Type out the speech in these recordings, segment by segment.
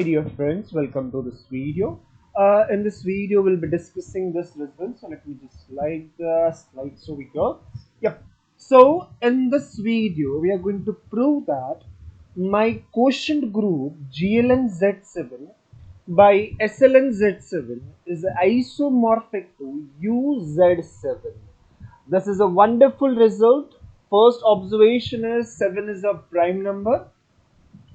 dear friends, welcome to this video. In this video, we'll be discussing this result. So let me just slide the slides over here. Yeah. So in this video, we are going to prove that my quotient group GLN-Z7 by SLN-Z7 is isomorphic to UZ7. This is a wonderful result. First observation is 7 is a prime number.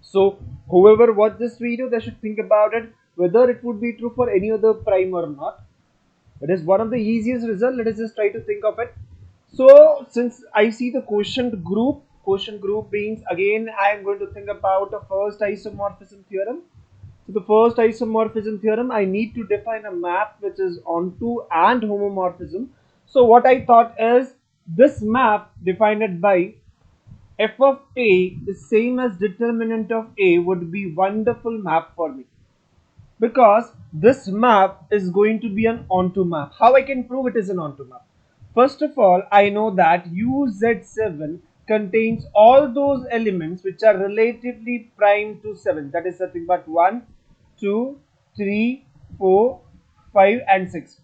So whoever watched this video, they should think about it, whether it would be true for any other prime or not. It is one of the easiest results. Let us just try to think of it. So since I see the quotient group means, again I am going to think about a first isomorphism theorem. So the first isomorphism theorem, I need to define a map which is onto and homomorphism. So what I thought is, this map defined by f of a is same as determinant of a would be wonderful map for me, because this map is going to be an onto map. How I can prove it is an onto map? First of all, I know that UZ7 contains all those elements which are relatively prime to 7. That is nothing but 1, 2, 3, 4, 5 and 6.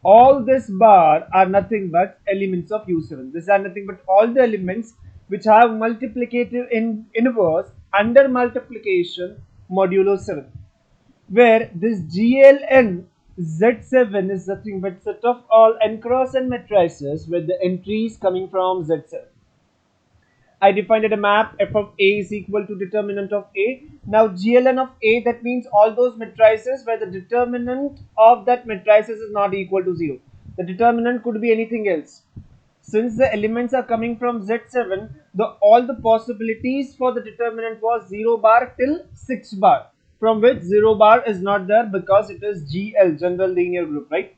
All this bar are nothing but elements of U7. These are nothing but all the elements which have multiplicative inverse under multiplication modulo 7, where this GLN Z7 is nothing but set of all n cross n matrices with the entries coming from Z7. I defined a map f of a is equal to determinant of a. Now GLN of a, that means all those matrices where the determinant of that matrices is not equal to 0. The determinant could be anything else. Since the elements are coming from Z7, all the possibilities for the determinant was 0 bar till 6 bar, from which 0 bar is not there because it is GL, general linear group, right?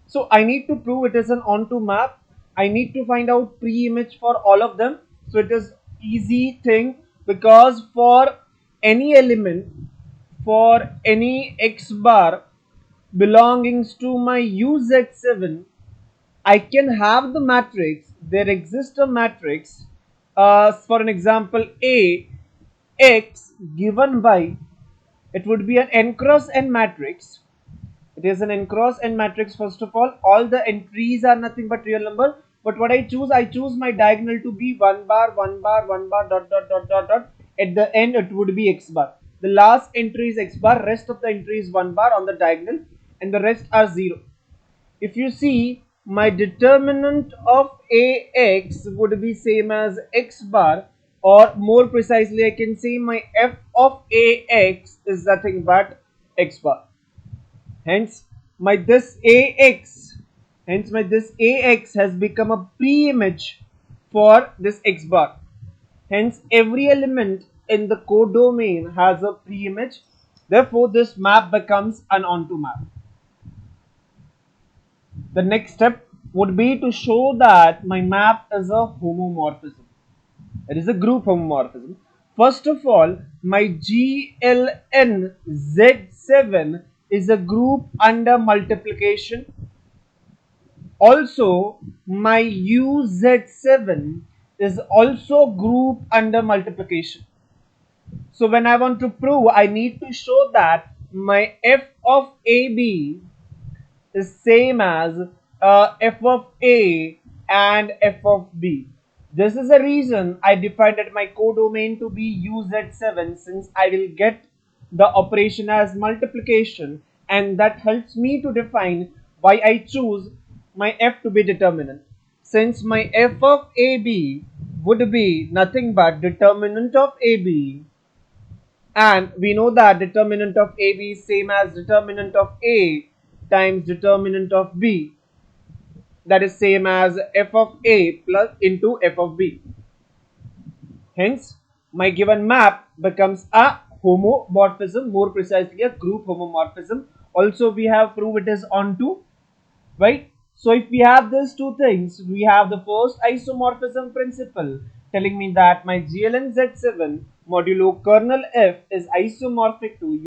So I need to prove it is an onto map. I need to find out pre-image for all of them. So it is easy thing, because for any element, for any x bar belongings to my UZ7, I can have the matrix. There exists a matrix, for an example, A x given by, it would be an n cross n matrix. It is an n cross n matrix. First of all the entries are nothing but real number. But what I choose my diagonal to be 1 bar, 1 bar, 1 bar, dot, dot, dot, dot, dot. At the end, it would be x bar. The last entry is x bar, rest of the entry is 1 bar on the diagonal, and the rest are 0. If you see, my determinant of ax would be same as x bar, or more precisely, I can say my f of ax is nothing but x bar. Hence my this ax has become a pre-image for this x bar. Hence every element in the codomain has a pre-image. Therefore this map becomes an onto map. The next step would be to show that my map is a homomorphism. It is a group homomorphism. First of all, my GLN Z7 is a group under multiplication. Also, my UZ7 is also group under multiplication. So when I want to prove, I need to show that my f of AB is same as f of A and f of B. This is the reason I defined my codomain to be UZ7, since I will get the operation as multiplication, and that helps me to define why I choose my f to be determinant. Since my f of AB would be nothing but determinant of AB, and we know that determinant of AB is same as determinant of A times determinant of B, that is same as f of A plus into f of B. Hence my given map becomes a homomorphism, more precisely a group homomorphism. Also we have proved it is onto, right? So if we have these two things, we have the first isomorphism principle telling me that my GLN Z7 modulo kernel F is isomorphic to